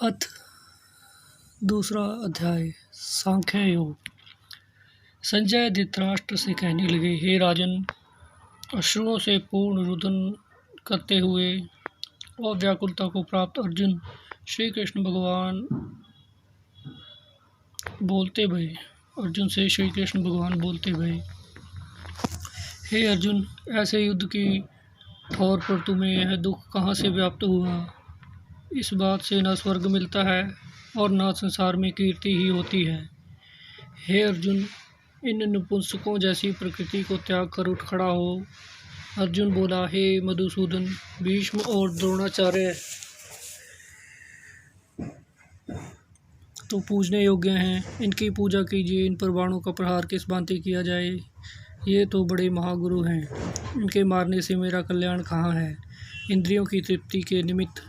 अथ दूसरा अध्याय सांख्य योग। संजय धृतराष्ट्र से कहने लगे, हे राजन, अश्रुओं से पूर्ण रुदन करते हुए और व्याकुलता को प्राप्त अर्जुन श्री कृष्ण भगवान बोलते भये, हे अर्जुन, ऐसे युद्ध की ठोर पर तुम्हें यह दुख कहाँ से व्याप्त हुआ? इस बात से न स्वर्ग मिलता है और न संसार में कीर्ति ही होती है। हे अर्जुन, इन नपुंसकों जैसी प्रकृति को त्याग कर उठ खड़ा हो। अर्जुन बोला, हे मधुसूदन, भीष्म और द्रोणाचार्य तो पूजने योग्य हैं, इनकी पूजा कीजिए। इन पर बाणों का प्रहार किस भांति किया जाए? ये तो बड़े महागुरु हैं, इनके मारने से मेरा कल्याण कहाँ है? इंद्रियों की तृप्ति के निमित्त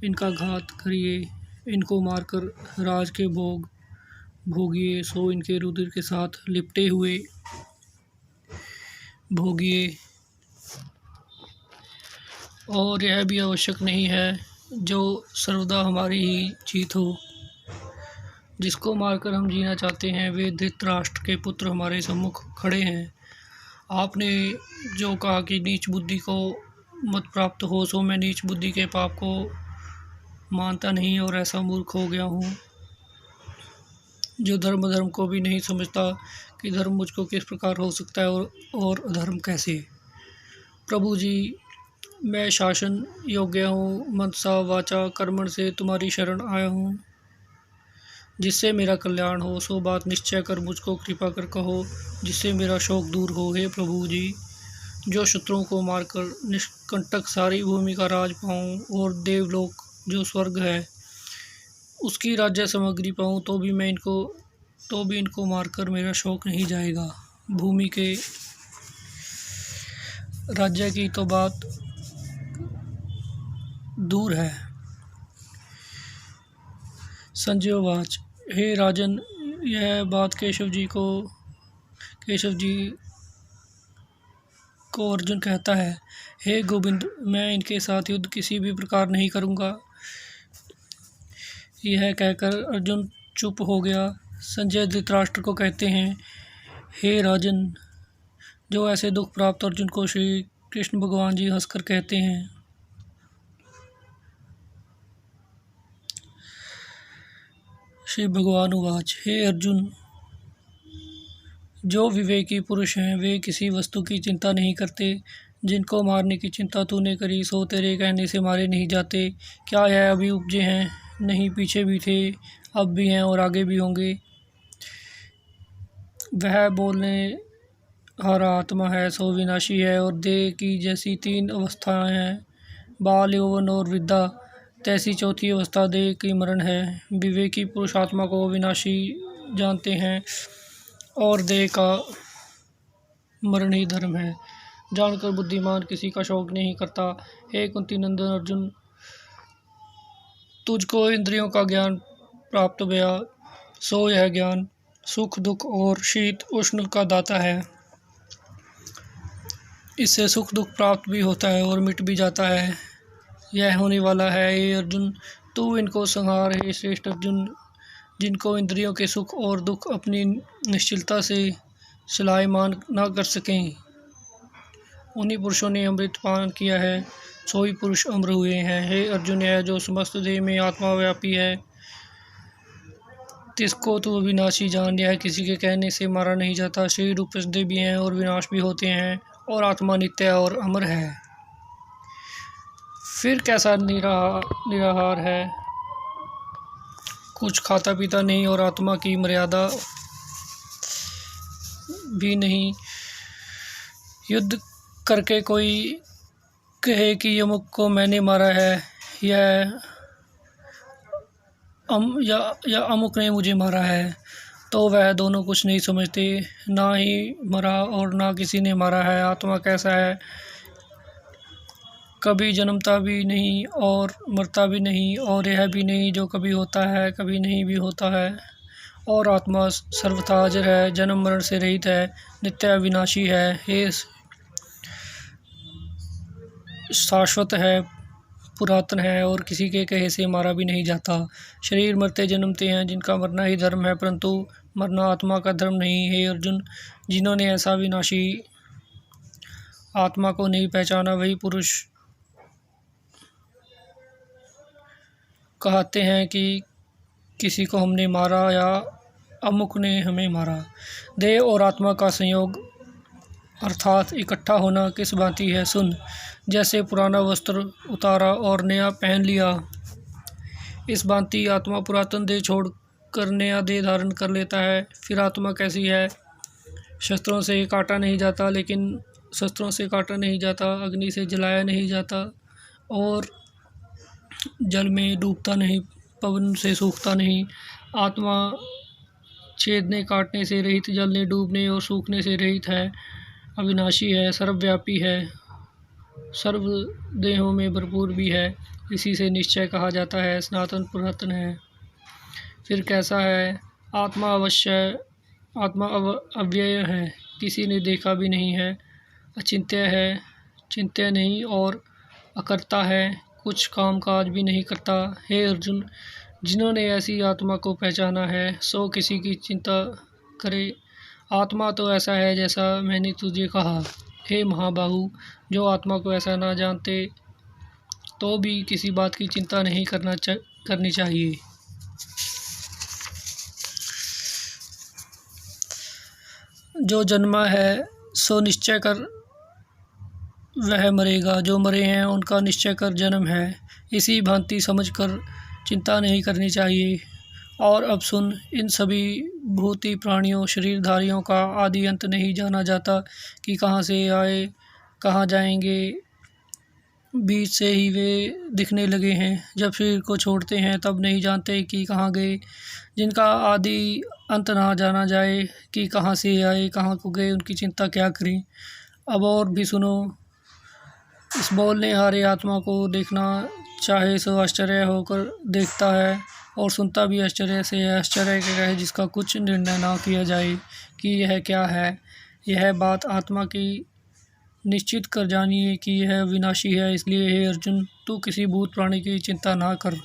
इनका घात करिए, इनको मारकर राज के भोग भोगिए, सो इनके रुधिर के साथ लिपटे हुए भोगिए। और यह भी आवश्यक नहीं है जो सर्वदा हमारी ही जीत हो। जिसको मारकर हम जीना चाहते हैं, वे धृतराष्ट्र के पुत्र हमारे सम्मुख खड़े हैं। आपने जो कहा कि नीच बुद्धि को मत प्राप्त हो, सो मैं नीच बुद्धि के पाप को मानता नहीं और ऐसा मूर्ख हो गया हूँ जो धर्म को भी नहीं समझता कि धर्म मुझको किस प्रकार हो सकता है और अधर्म कैसे। प्रभु जी, मैं शासन योग्य हूँ, मनसा वाचा कर्मण से तुम्हारी शरण आया हूँ, जिससे मेरा कल्याण हो। सो बात निश्चय कर मुझको कृपा कर कहो, जिससे मेरा शोक दूर हो। हे प्रभु जी, जो शत्रुओं को मारकर निष्कंटक सारी भूमि का राज पाऊँ और देवलोक जो स्वर्ग है उसकी राज्य सामग्री पाऊँ, तो भी इनको मारकर मेरा शौक नहीं जाएगा। भूमि के राज्य की तो बात दूर है। संजय वाच, हे राजन, यह बात केशव जी को अर्जुन कहता है। हे गोविंद, मैं इनके साथ युद्ध किसी भी प्रकार नहीं करूँगा। यह कहकर अर्जुन चुप हो गया। संजय धृतराष्ट्र को कहते हैं, हे राजन, जो ऐसे दुख प्राप्त अर्जुन को श्री कृष्ण भगवान जी हंसकर कहते हैं। श्री भगवान उवाच, हे अर्जुन, जो विवेकी पुरुष हैं वे किसी वस्तु की चिंता नहीं करते। जिनको मारने की चिंता तूने करी, सो तेरे कहने से मारे नहीं जाते। क्या यह अभी उपजे हैं? नहीं, पीछे भी थे, अब भी हैं और आगे भी होंगे। वह बोलने हारा आत्मा है, सो विनाशी है, और देह की जैसी तीन अवस्थाएं हैं, बाल, यौवन और वृद्धा, तैसी चौथी अवस्था देह की मरण है। विवेकी पुरुष आत्मा को विनाशी जानते हैं और देह का मरण ही धर्म है। जानकर बुद्धिमान किसी का शोक नहीं करता। हे कुंती नंदन अर्जुन, तुझको इंद्रियों का ज्ञान प्राप्त हुआ, सो यह ज्ञान सुख दुख और शीत उष्ण का दाता है। इससे सुख दुख प्राप्त भी होता है और मिट भी जाता है। यह होने वाला है। हे अर्जुन, तू इनको संहार। हे श्रेष्ठ अर्जुन, जिनको इंद्रियों के सुख और दुख अपनी निश्चलता से चलायमान न कर सकें, उन्हीं पुरुषों ने अमृत पान किया है, सो ही पुरुष अमर हुए हैं। हे अर्जुन, यह जो समस्त देह में आत्मा व्यापी है, तिसको तू अविनाशी जान। यह किसी के कहने से मारा नहीं जाता। शरीर उपजते भी हैं और विनाश भी होते हैं, और आत्मा नित्य और अमर है। फिर कैसा निराहार है, कुछ खाता पीता नहीं और आत्मा की मर्यादा भी नहीं। युद्ध करके कोई कहे कि यमुक को मैंने मारा है, या अमुक ने मुझे मारा है, तो वह दोनों कुछ नहीं समझते। ना ही मरा और ना किसी ने मारा है। आत्मा कैसा है, कभी जन्मता भी नहीं और मरता भी नहीं, और यह भी नहीं जो कभी होता है कभी नहीं भी होता है। और आत्मा सर्वथा हाजिर है, जन्म मरण से रहित है, नित्य अविनाशी है, हे शाश्वत है, पुरातन है और किसी के कहे से मारा भी नहीं जाता। शरीर मरते जन्मते हैं, जिनका मरना ही धर्म है, परंतु मरना आत्मा का धर्म नहीं है अर्जुन। जिन्होंने ऐसा विनाशी आत्मा को नहीं पहचाना, वही पुरुष कहते हैं कि किसी को हमने मारा या अमुक ने हमें मारा। देह और आत्मा का संयोग अर्थात इकट्ठा होना किस भांति है सुन। जैसे पुराना वस्त्र उतारा और नया पहन लिया, इस भांति आत्मा पुरातन देह छोड़ कर नया देह धारण कर लेता है। फिर आत्मा कैसी है? शस्त्रों से काटा नहीं जाता, लेकिन शस्त्रों से काटा नहीं जाता, अग्नि से जलाया नहीं जाता, और जल में डूबता नहीं, पवन से सूखता नहीं। आत्मा छेदने काटने से रहित, जलने डूबने और सूखने से रहित है, अविनाशी है, सर्वव्यापी है, सर्व देहों में भरपूर भी है। इसी से निश्चय कहा जाता है सनातन पुरातन है। फिर कैसा है? आत्मा अव्यय है, किसी ने देखा भी नहीं है, अचिंत्य है, चिंत्य नहीं, और अकर्ता है, कुछ काम काज भी नहीं करता। हे अर्जुन, जिन्होंने ऐसी आत्मा को पहचाना है, सो किसी की चिंता करे। आत्मा तो ऐसा है जैसा मैंने तुझे कहा। हे महाबाहु, जो आत्मा को ऐसा ना जानते तो भी किसी बात की चिंता नहीं करनी चाहिए। जो जन्मा है सो निश्चय कर वह मरेगा, जो मरे हैं उनका निश्चय कर जन्म है। इसी भांति समझकर चिंता नहीं करनी चाहिए। और अब सुन, इन सभी भूति प्राणियों शरीरधारियों का आदि अंत नहीं जाना जाता कि कहाँ से आए कहाँ जाएंगे, बीच से ही वे दिखने लगे हैं। जब शरीर को छोड़ते हैं तब नहीं जानते कि कहाँ गए। जिनका आदि अंत ना जाना जाए कि कहाँ से आए कहाँ को गए, उनकी चिंता क्या करें। अब और भी सुनो। इस बोलने हारे आत्मा को देखना चाहे सो आश्चर्य होकर देखता है, और सुनता भी आश्चर्य से है। आश्चर्य क्या है जिसका कुछ निर्णय ना किया जाए कि यह क्या है। यह बात आत्मा की निश्चित कर जानिए कि यह विनाशी है। इसलिए हे अर्जुन, तू किसी भूत प्राणी की चिंता ना कर।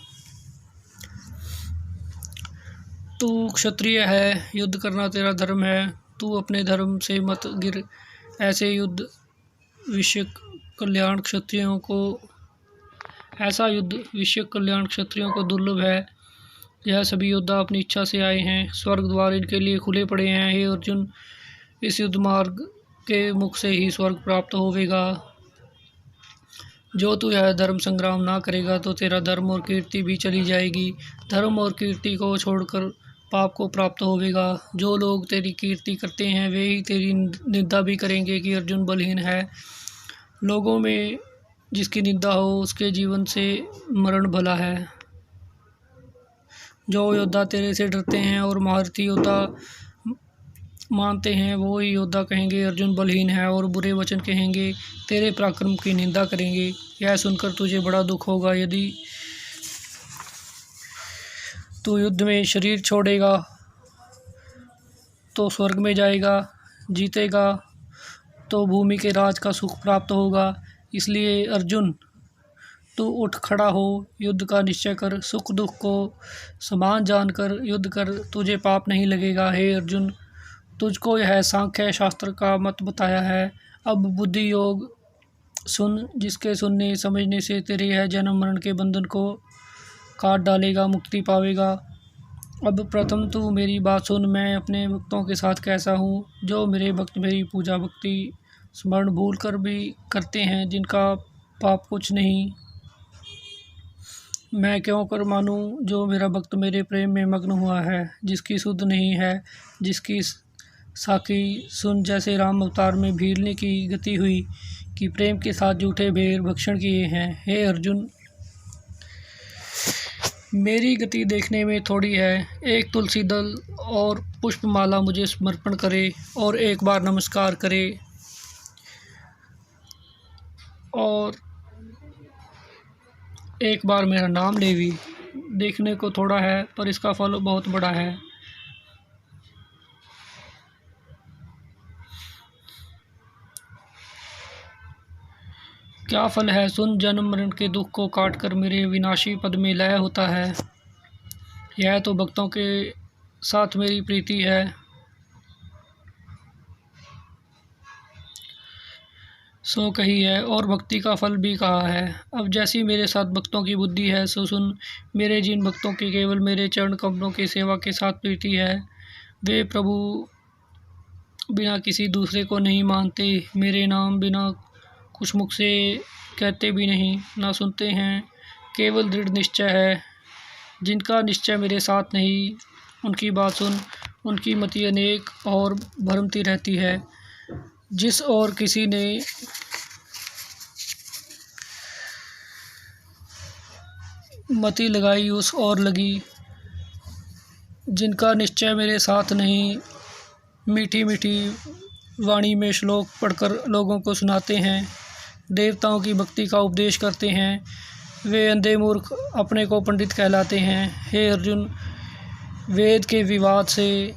तू क्षत्रिय है, युद्ध करना तेरा धर्म है। तू अपने धर्म से मत गिर। ऐसे युद्ध विषय कल्याण क्षत्रियों को दुर्लभ है। यह सभी योद्धा अपनी इच्छा से आए हैं, स्वर्ग द्वार इनके लिए खुले पड़े हैं। हे अर्जुन, इस युद्ध मार्ग के मुख से ही स्वर्ग प्राप्त होवेगा। जो तू यह धर्म संग्राम ना करेगा तो तेरा धर्म और कीर्ति भी चली जाएगी। धर्म और कीर्ति को छोड़कर पाप को प्राप्त होवेगा। जो लोग तेरी कीर्ति करते हैं वे ही तेरी निंदा भी करेंगे कि अर्जुन बलहीन है। लोगों में जिसकी निंदा हो उसके जीवन से मरण भला है। जो योद्धा तेरे से डरते हैं और महारथी योद्धा मानते हैं, वो ही योद्धा कहेंगे अर्जुन बलहीन है, और बुरे वचन कहेंगे, तेरे पराक्रम की निंदा करेंगे। यह सुनकर तुझे बड़ा दुख होगा। यदि तू युद्ध में शरीर छोड़ेगा तो स्वर्ग में जाएगा, जीतेगा तो भूमि के राज का सुख प्राप्त होगा। इसलिए अर्जुन, तू उठ खड़ा हो, युद्ध का निश्चय कर, सुख दुख को समान जानकर युद्ध कर, तुझे पाप नहीं लगेगा। हे अर्जुन, तुझको यह सांख्य शास्त्र का मत बताया है। अब बुद्धि योग सुन, जिसके सुनने समझने से तेरे यह जन्म मरण के बंधन को काट डालेगा, मुक्ति पावेगा। अब प्रथम तू मेरी बात सुन। मैं अपने भक्तों के साथ कैसा हूँ। जो मेरे भक्त मेरी पूजा भक्ति स्मरण भूल कर भी करते हैं, जिनका पाप कुछ नहीं, मैं क्यों कर मानूं। जो मेरा भक्त मेरे प्रेम में मग्न हुआ है, जिसकी सुध नहीं है, जिसकी साखी सुन। जैसे राम अवतार में भीलने की गति हुई कि प्रेम के साथ झूठे भेड़ भक्षण किए हैं। हे अर्जुन, मेरी गति देखने में थोड़ी है। एक तुलसी दल और पुष्पमाला मुझे समर्पण करे और एक बार नमस्कार करे और एक बार मेरा नाम ले भी। देखने को थोड़ा है पर इसका फल बहुत बड़ा है। क्या फल है सुन, जन्म मरण के दुख को काट कर मेरे विनाशी पद में लय होता है। यह तो भक्तों के साथ मेरी प्रीति है। सो कही है और भक्ति का फल भी कहा है। अब जैसी मेरे साथ भक्तों की बुद्धि है सो सुन, मेरे जिन भक्तों की केवल मेरे चरण कमलों की सेवा के साथ प्रीति है, वे प्रभु बिना किसी दूसरे को नहीं मानते, मेरे नाम बिना कुछ मुख से कहते भी नहीं, ना सुनते हैं, केवल दृढ़ निश्चय है। जिनका निश्चय मेरे साथ नहीं, उनकी बात सुन, उनकी मति अनेक और भरमती रहती है। जिस और किसी ने मति लगाई उस और लगी। जिनका निश्चय मेरे साथ नहीं, मीठी मीठी वाणी में श्लोक पढ़कर लोगों को सुनाते हैं, देवताओं की भक्ति का उपदेश करते हैं, वे अंधे मूर्ख अपने को पंडित कहलाते हैं। हे अर्जुन, वेद के विवाद से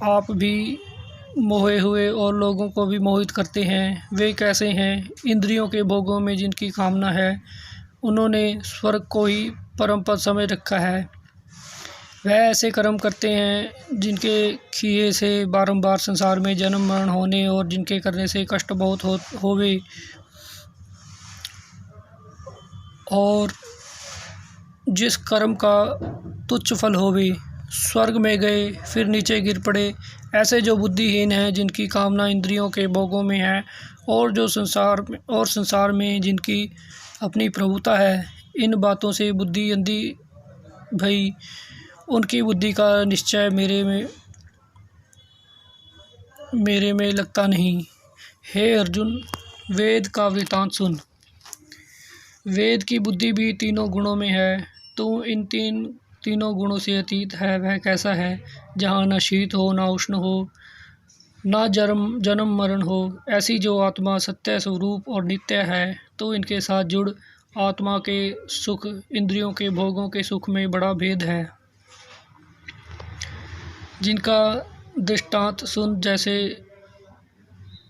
आप भी मोहे हुए और लोगों को भी मोहित करते हैं। वे कैसे हैं? इंद्रियों के भोगों में जिनकी कामना है, उन्होंने स्वर्ग को ही परम पद समझ रखा है। वह ऐसे कर्म करते हैं जिनके किए से बारंबार संसार में जन्म मरण होने और जिनके करने से कष्ट बहुत होवे और जिस कर्म का तुच्छ फल होवे। स्वर्ग में गए फिर नीचे गिर पड़े, ऐसे जो बुद्धिहीन हैं, जिनकी कामना इंद्रियों के भोगों में है और जो संसार में जिनकी अपनी प्रभुता है। इन बातों से बुद्धि अंधी भई, उनकी बुद्धि का निश्चय मेरे में लगता नहीं। हे अर्जुन, वेद का वृतांत सुन। वेद की बुद्धि भी तीनों गुणों में है। तू इन तीनों गुणों से अतीत है। वह कैसा है जहाँ न शीत हो, न उष्ण हो, न जन्म मरण हो। ऐसी जो आत्मा सत्य स्वरूप और नित्य है, तो इनके साथ जुड़। आत्मा के सुख इंद्रियों के भोगों के सुख में बड़ा भेद है। जिनका दृष्टांत सुन, जैसे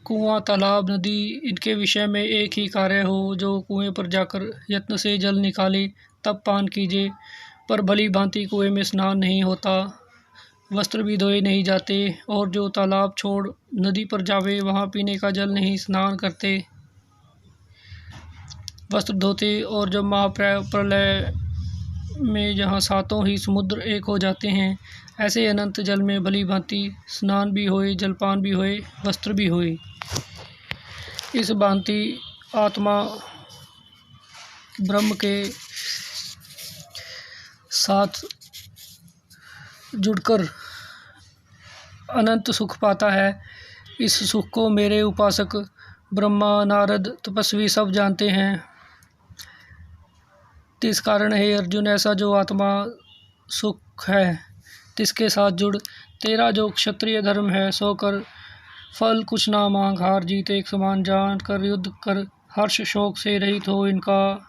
कुआं, तालाब, नदी, इनके विषय में एक ही कार्य हो। जो कुएं पर जाकर यत्न से जल निकाले तब पान कीजिए, पर भली भांति कुएं में स्नान नहीं होता, वस्त्र भी धोए नहीं जाते। और जो तालाब छोड़ नदी पर जावे, वहाँ पीने का जल नहीं, स्नान करते, वस्त्र धोते। और जब महाप्रलय में जहाँ सातों ही समुद्र एक हो जाते हैं, ऐसे अनंत जल में भली भांति स्नान भी होए, जलपान भी होए, वस्त्र भी होए। इस भांति आत्मा ब्रह्म के साथ जुड़कर अनंत सुख पाता है। इस सुख को मेरे उपासक ब्रह्मा, नारद, तपस्वी सब जानते हैं। इस कारण हे अर्जुन, ऐसा जो आत्मा सुख है, तिसके साथ जुड़। तेरा जो क्षत्रिय धर्म है सो कर, फल कुछ ना मांग, हार जीत एक समान जान कर युद्ध कर, हर्ष शोक से रहित हो। इनका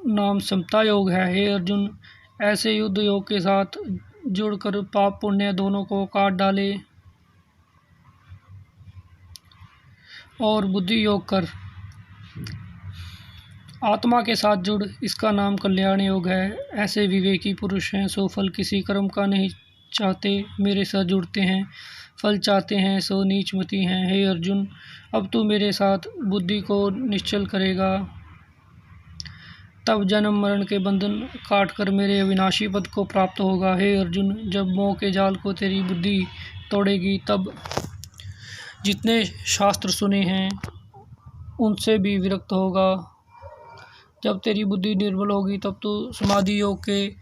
नाम समता योग है। हे अर्जुन, ऐसे युद्ध योग के साथ जुड़कर पाप पुण्य दोनों को काट डाले और बुद्धि योग कर आत्मा के साथ जुड़, इसका नाम कल्याण योग है। ऐसे विवेकी पुरुष हैं सो फल किसी कर्म का नहीं चाहते, मेरे साथ जुड़ते हैं। फल चाहते हैं सो नीच मति हैं। हे अर्जुन, अब तू मेरे साथ बुद्धि को निश्चल करेगा, तब जन्म मरण के बंधन काट कर मेरे अविनाशी पद को प्राप्त होगा। हे अर्जुन, जब मोह के जाल को तेरी बुद्धि तोड़ेगी, तब जितने शास्त्र सुने हैं उनसे भी विरक्त होगा। जब तेरी बुद्धि निर्मल होगी, तब तू समाधि योग के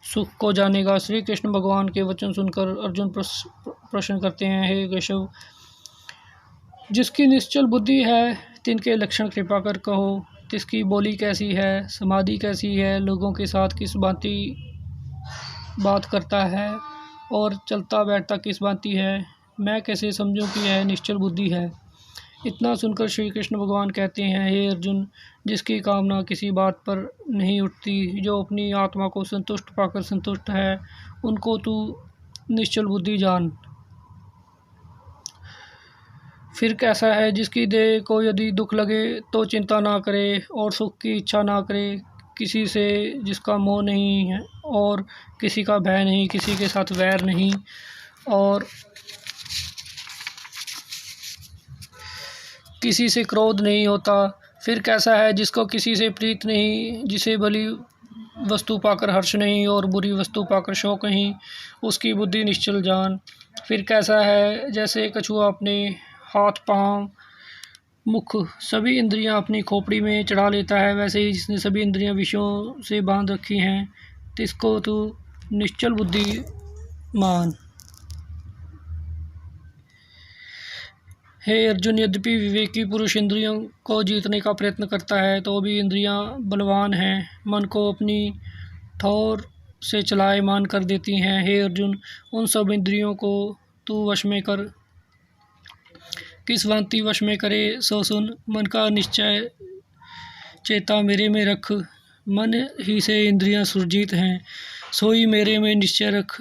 सुख को जानेगा। श्री कृष्ण भगवान के वचन सुनकर अर्जुन प्रश्न करते हैं, हे केशव, जिसकी निश्चल बुद्धि है, तिनके लक्षण कृपा कर कहो। तिसकी बोली कैसी है, समाधि कैसी है, लोगों के साथ किस भांति बात करता है और चलता बैठता किस भांति है, मैं कैसे समझूं कि यह निश्चल बुद्धि है। इतना सुनकर श्री कृष्ण भगवान कहते हैं, हे अर्जुन, जिसकी कामना किसी बात पर नहीं उठती, जो अपनी आत्मा को संतुष्ट पाकर संतुष्ट है, उनको तू निश्चल बुद्धि जान। फिर कैसा है जिसकी देह को यदि दुख लगे तो चिंता ना करे और सुख की इच्छा ना करे, किसी से जिसका मोह नहीं है और किसी का भय नहीं, किसी के साथ वैर नहीं और किसी से क्रोध नहीं होता। फिर कैसा है जिसको किसी से प्रीत नहीं, जिसे भली वस्तु पाकर हर्ष नहीं और बुरी वस्तु पाकर शोक नहीं, उसकी बुद्धि निश्चल जान। फिर कैसा है जैसे कछुआ अपने हाथ पाँव मुख सभी इंद्रियां अपनी खोपड़ी में चढ़ा लेता है, वैसे ही जिसने सभी इंद्रियां विषयों से बांध रखी हैं, तिसको तू निश्चल बुद्धि मान। हे अर्जुन, यद्यपि विवेकी पुरुष इंद्रियों को जीतने का प्रयत्न करता है तो भी इंद्रियां बलवान हैं, मन को अपनी ठौर से चलायमान कर देती हैं। हे अर्जुन, उन सब इंद्रियों को तू वश में कर। किस भांति वश में करे सो सुन। मन का निश्चय चेता मेरे में रख। मन ही से इंद्रियां सुरजीत हैं, सोई मेरे में निश्चय रख,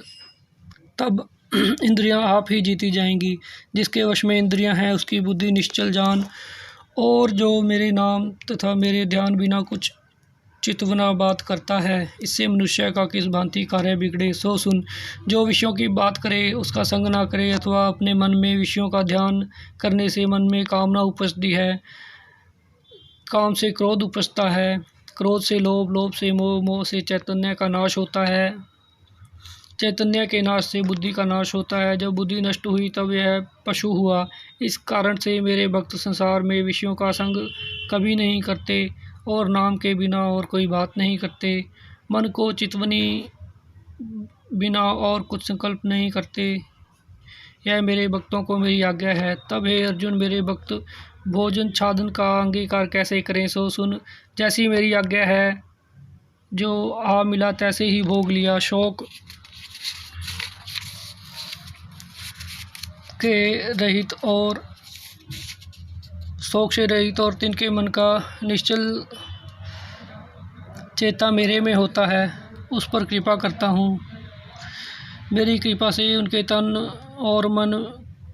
तब इंद्रियां आप ही जीती जाएंगी। जिसके वश में इंद्रियां हैं उसकी बुद्धि निश्चल जान। और जो मेरे नाम तथा मेरे ध्यान बिना कुछ चितवना बात करता है, इससे मनुष्य का किस भांति कार्य बिगड़े सो सुन। जो विषयों की बात करे उसका संग ना करे, अथवा अपने मन में विषयों का ध्यान करने से मन में कामना उपजती है, काम से क्रोध उपजता है, क्रोध से लोभ, लोभ से मोह, मोह से चैतन्य का नाश होता है, चैतन्य के नाश से बुद्धि का नाश होता है। जब बुद्धि नष्ट हुई तब यह पशु हुआ। इस कारण से मेरे भक्त संसार में विषयों का संग कभी नहीं करते और नाम के बिना और कोई बात नहीं करते, मन को चितवनी बिना और कुछ संकल्प नहीं करते। यह मेरे भक्तों को मेरी आज्ञा है। तब हे अर्जुन, मेरे भक्त भोजन छादन का अंगीकार कैसे करें सो सुन। जैसी मेरी आज्ञा है, जो आ मिला तैसे ही भोग लिया। शोक के रहित और शोक से रहित और तिनके मन का निश्चल चेता मेरे में होता है, उस पर कृपा करता हूँ। मेरी कृपा से उनके तन और मन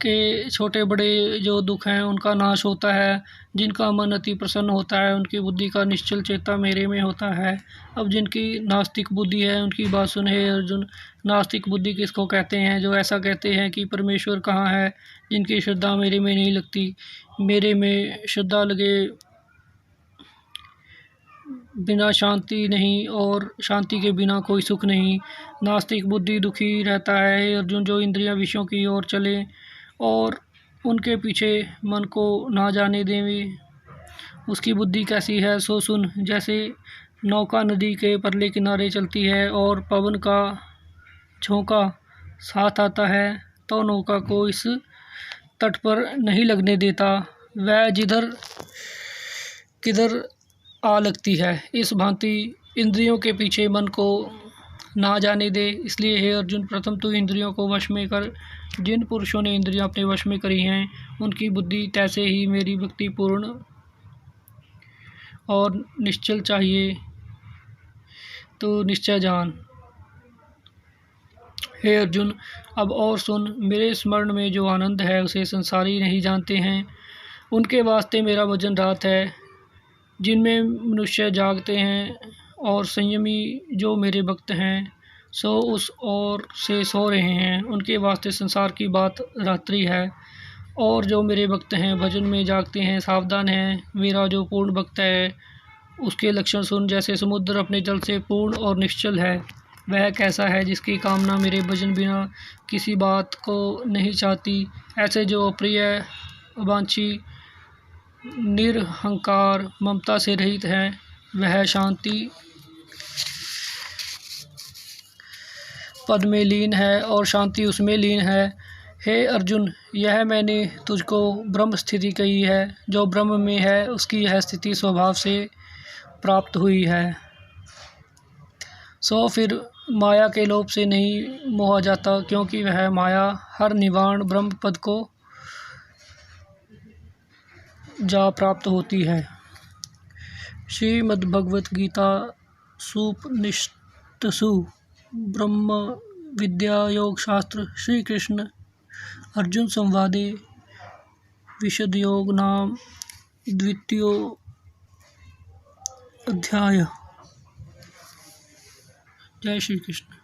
के छोटे बड़े जो दुख हैं उनका नाश होता है। जिनका मन अति प्रसन्न होता है उनकी बुद्धि का निश्चल चेता मेरे में होता है। अब जिनकी नास्तिक बुद्धि है उनकी बात सुन हे अर्जुन। नास्तिक बुद्धि किसको कहते हैं? जो ऐसा कहते हैं कि परमेश्वर कहाँ है, जिनकी श्रद्धा मेरे में नहीं लगती। मेरे में श्रद्धा लगे बिना शांति नहीं और शांति के बिना कोई सुख नहीं। नास्तिक बुद्धि दुखी रहता है हे अर्जुन, जो इंद्रियां विषयों की ओर चले और उनके पीछे मन को ना जाने देवे, उसकी बुद्धि कैसी है सो सुन। जैसे नौका नदी के परले किनारे चलती है और पवन का झोंका साथ आता है तो नौका को इस तट पर नहीं लगने देता, वह जिधर किधर आ लगती है। इस भांति इंद्रियों के पीछे मन को ना जाने दे। इसलिए हे अर्जुन, प्रथम तू इंद्रियों को वश में कर। जिन पुरुषों ने इंद्रियां अपने वश में करी हैं उनकी बुद्धि तैसे ही मेरी भक्ति पूर्ण और निश्चल चाहिए, तो निश्चय जान। हे अर्जुन, अब और सुन। मेरे स्मरण में जो आनंद है उसे संसारी नहीं जानते हैं। उनके वास्ते मेरा भजन रात है, जिनमें मनुष्य जागते हैं और संयमी जो मेरे भक्त हैं सो उस ओर से सो रहे हैं। उनके वास्ते संसार की बात रात्रि है। और जो मेरे भक्त हैं भजन में जागते हैं, सावधान हैं। मेरा जो पूर्ण भक्त है उसके लक्षण सुन। जैसे समुद्र अपने जल से पूर्ण और निश्चल है, वह कैसा है जिसकी कामना मेरे भजन बिना किसी बात को नहीं चाहती। ऐसे जो अप्रिय, अवांछी, निरहंकार, ममता से रहित है, वह शांति पद में लीन है और शांति उसमें लीन है। हे अर्जुन, यह मैंने तुझको ब्रह्म स्थिति कही है। जो ब्रह्म में है उसकी यह स्थिति स्वभाव से प्राप्त हुई है। सो फिर माया के लोभ से नहीं मोहा जाता, क्योंकि वह माया हर निवाण ब्रह्म पद को जा प्राप्त होती है। श्रीमद्भगवत गीता सुपनिषत्सु ब्रह्म विद्या योग शास्त्र श्री कृष्ण अर्जुन संवादे विशुद्ध योग नाम द्वितीय अध्याय। जय श्री कृष्ण।